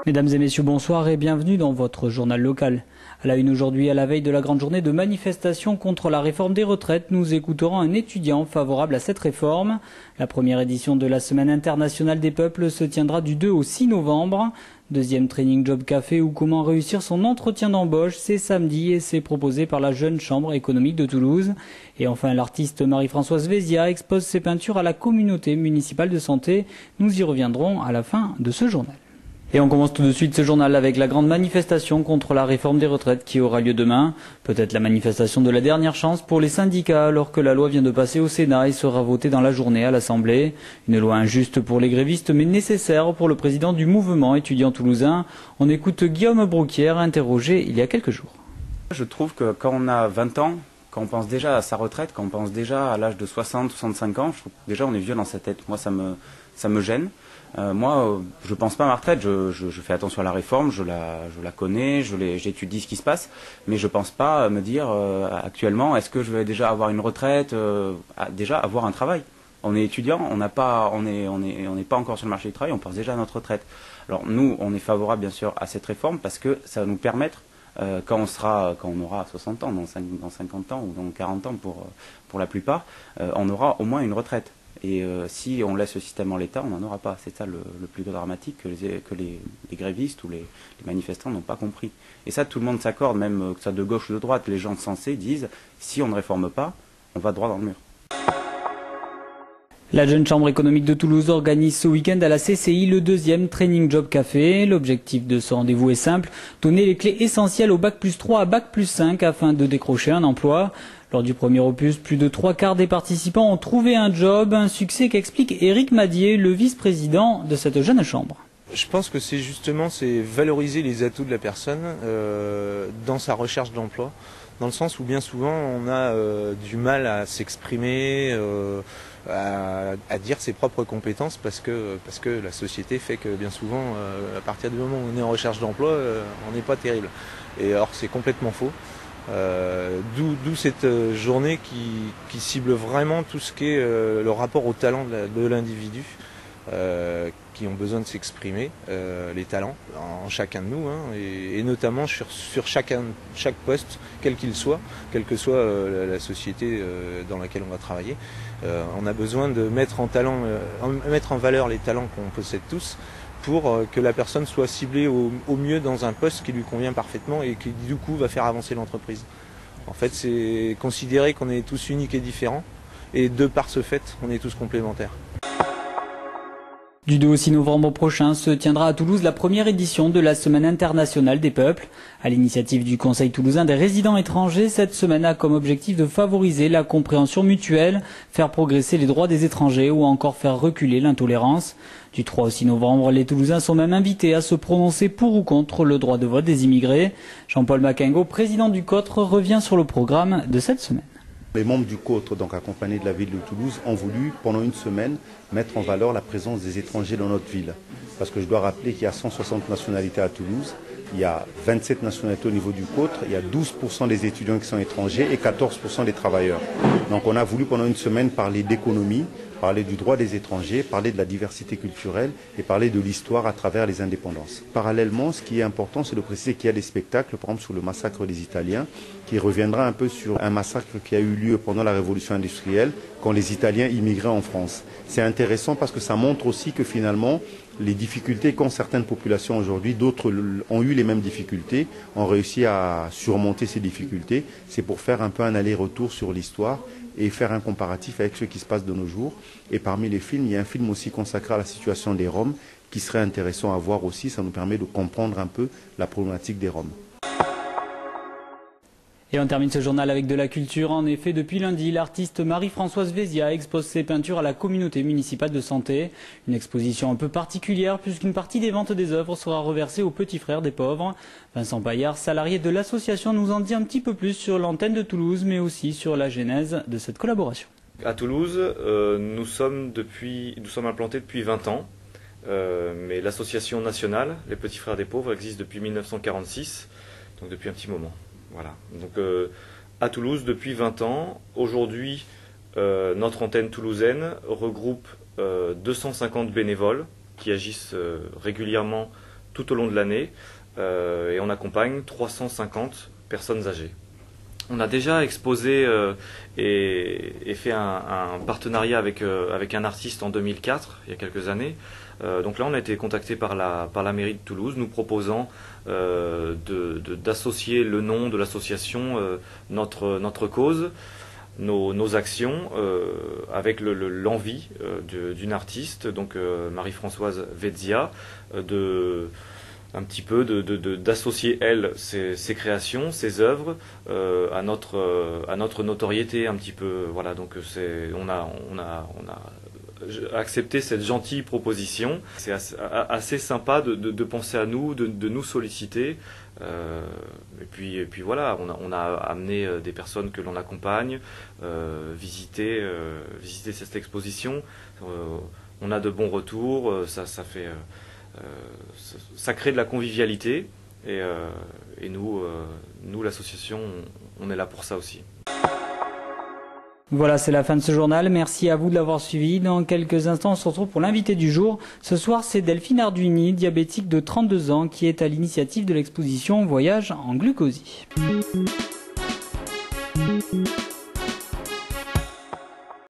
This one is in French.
Mesdames et messieurs, bonsoir et bienvenue dans votre journal local. À la une aujourd'hui, à la veille de la grande journée de manifestation contre la réforme des retraites, nous écouterons un étudiant favorable à cette réforme. La première édition de la Semaine internationale des peuples se tiendra du 2 au 6 novembre. Deuxième training Job Café ou comment réussir son entretien d'embauche, c'est samedi et c'est proposé par la Jeune Chambre économique de Toulouse. Et enfin, l'artiste Marie-Françoise Vézia expose ses peintures à la communauté municipale de santé. Nous y reviendrons à la fin de ce journal. Et on commence tout de suite ce journal avec la grande manifestation contre la réforme des retraites qui aura lieu demain. Peut-être la manifestation de la dernière chance pour les syndicats alors que la loi vient de passer au Sénat et sera votée dans la journée à l'Assemblée. Une loi injuste pour les grévistes mais nécessaire pour le président du mouvement étudiant toulousain. On écoute Guillaume Brouquière interrogé il y a quelques jours. Je trouve que quand on a 20 ans, quand on pense déjà à sa retraite, quand on pense déjà à l'âge de 60, 65 ans, je trouve que déjà on est vieux dans sa tête. Moi ça me gêne. Moi, je pense pas à ma retraite, je fais attention à la réforme, je la connais, j'étudie ce qui se passe, mais je pense pas me dire actuellement, est-ce que je vais déjà avoir une retraite, déjà avoir un travail. On est étudiant, on n'est pas encore sur le marché du travail, on pense déjà à notre retraite. Alors nous, on est favorable bien sûr à cette réforme parce que ça va nous permettre, quand on aura 60 ans, dans 50 ans ou dans 40 ans pour la plupart, on aura au moins une retraite. Et si on laisse le système en l'état, on n'en aura pas. C'est ça le plus dramatique que les grévistes ou les manifestants n'ont pas compris. Et ça, tout le monde s'accorde, même que ça de gauche ou de droite. Les gens sensés disent, si on ne réforme pas, on va droit dans le mur. La Jeune Chambre économique de Toulouse organise ce week-end à la CCI le deuxième Training Job Café. L'objectif de ce rendez-vous est simple, donner les clés essentielles au Bac+3 à Bac+5 afin de décrocher un emploi. Lors du premier opus, plus de 3/4 des participants ont trouvé un job, un succès qu'explique Éric Madier, le vice-président de cette jeune chambre. Je pense que c'est valoriser les atouts de la personne dans sa recherche d'emploi, dans le sens où bien souvent on a du mal à s'exprimer, à dire ses propres compétences parce que la société fait que bien souvent, à partir du moment où on est en recherche d'emploi, on n'est pas terrible. Et or c'est complètement faux. D'où cette journée qui cible vraiment tout ce qui est le rapport au talent de l'individu, qui ont besoin de s'exprimer, les talents en chacun de nous, hein, et notamment sur chaque poste, quel qu'il soit, quelle que soit la société dans laquelle on va travailler. On a besoin de mettre en valeur les talents qu'on possède tous, pour que la personne soit ciblée au mieux dans un poste qui lui convient parfaitement et qui du coup va faire avancer l'entreprise. En fait, c'est considérer qu'on est tous uniques et différents, et de par ce fait, on est tous complémentaires. Du 2 au 6 novembre prochain se tiendra à Toulouse la première édition de la Semaine internationale des peuples. À l'initiative du Conseil toulousain des résidents étrangers, cette semaine a comme objectif de favoriser la compréhension mutuelle, faire progresser les droits des étrangers ou encore faire reculer l'intolérance. Du 3 au 6 novembre, les Toulousains sont même invités à se prononcer pour ou contre le droit de vote des immigrés. Jean-Paul Maquingo, président du COTRE, revient sur le programme de cette semaine. Les membres du COTRE, donc accompagnés de la ville de Toulouse, ont voulu, pendant une semaine, mettre en valeur la présence des étrangers dans notre ville. Parce que je dois rappeler qu'il y a 160 nationalités à Toulouse, il y a 27 nationalités au niveau du COTRE, il y a 12% des étudiants qui sont étrangers et 14% des travailleurs. Donc on a voulu pendant une semaine parler d'économie, parler du droit des étrangers, parler de la diversité culturelle et parler de l'histoire à travers les indépendances. Parallèlement, ce qui est important, c'est de préciser qu'il y a des spectacles, par exemple sur le massacre des Italiens, qui reviendra un peu sur un massacre qui a eu lieu pendant la Révolution industrielle, quand les Italiens immigraient en France. C'est intéressant parce que ça montre aussi que finalement, les difficultés qu'ont certaines populations aujourd'hui, d'autres ont eu les mêmes difficultés, ont réussi à surmonter ces difficultés. C'est pour faire un peu un aller-retour sur l'histoire et faire un comparatif avec ce qui se passe de nos jours. Et parmi les films, il y a un film aussi consacré à la situation des Roms qui serait intéressant à voir aussi. Ça nous permet de comprendre un peu la problématique des Roms. Et on termine ce journal avec de la culture. En effet, depuis lundi, l'artiste Marie-Françoise Vézia expose ses peintures à la communauté municipale de santé. Une exposition un peu particulière puisqu'une partie des ventes des œuvres sera reversée aux petits frères des pauvres. Vincent Paillard, salarié de l'association, nous en dit un petit peu plus sur l'antenne de Toulouse, mais aussi sur la genèse de cette collaboration. À Toulouse, nous sommes implantés depuis 20 ans, mais l'association nationale, les Petits Frères des Pauvres, existe depuis 1946, donc depuis un petit moment. Voilà. Donc à Toulouse depuis 20 ans. Aujourd'hui, notre antenne toulousaine regroupe 250 bénévoles qui agissent régulièrement tout au long de l'année et on accompagne 350 personnes âgées. On a déjà exposé et fait un partenariat avec un artiste en 2004, il y a quelques années. Donc là, on a été contacté par la mairie de Toulouse, nous proposant d'associer le nom de l'association, notre cause, nos actions, avec l'envie d'une artiste, donc Marie-Françoise Vetzia, un petit peu d'associer elle ses créations, ses œuvres à notre notoriété un petit peu. Voilà, donc on a accepté cette gentille proposition. C'est assez sympa de penser à nous, de nous solliciter. Et puis voilà, on a amené des personnes que l'on accompagne, visiter cette exposition. On a de bons retours, ça crée de la convivialité et nous l'association, on est là pour ça aussi. Voilà, c'est la fin de ce journal. Merci à vous de l'avoir suivi. Dans quelques instants, on se retrouve pour l'invité du jour. Ce soir, c'est Delphine Arduini, diabétique de 32 ans, qui est à l'initiative de l'exposition Voyage en glucosie.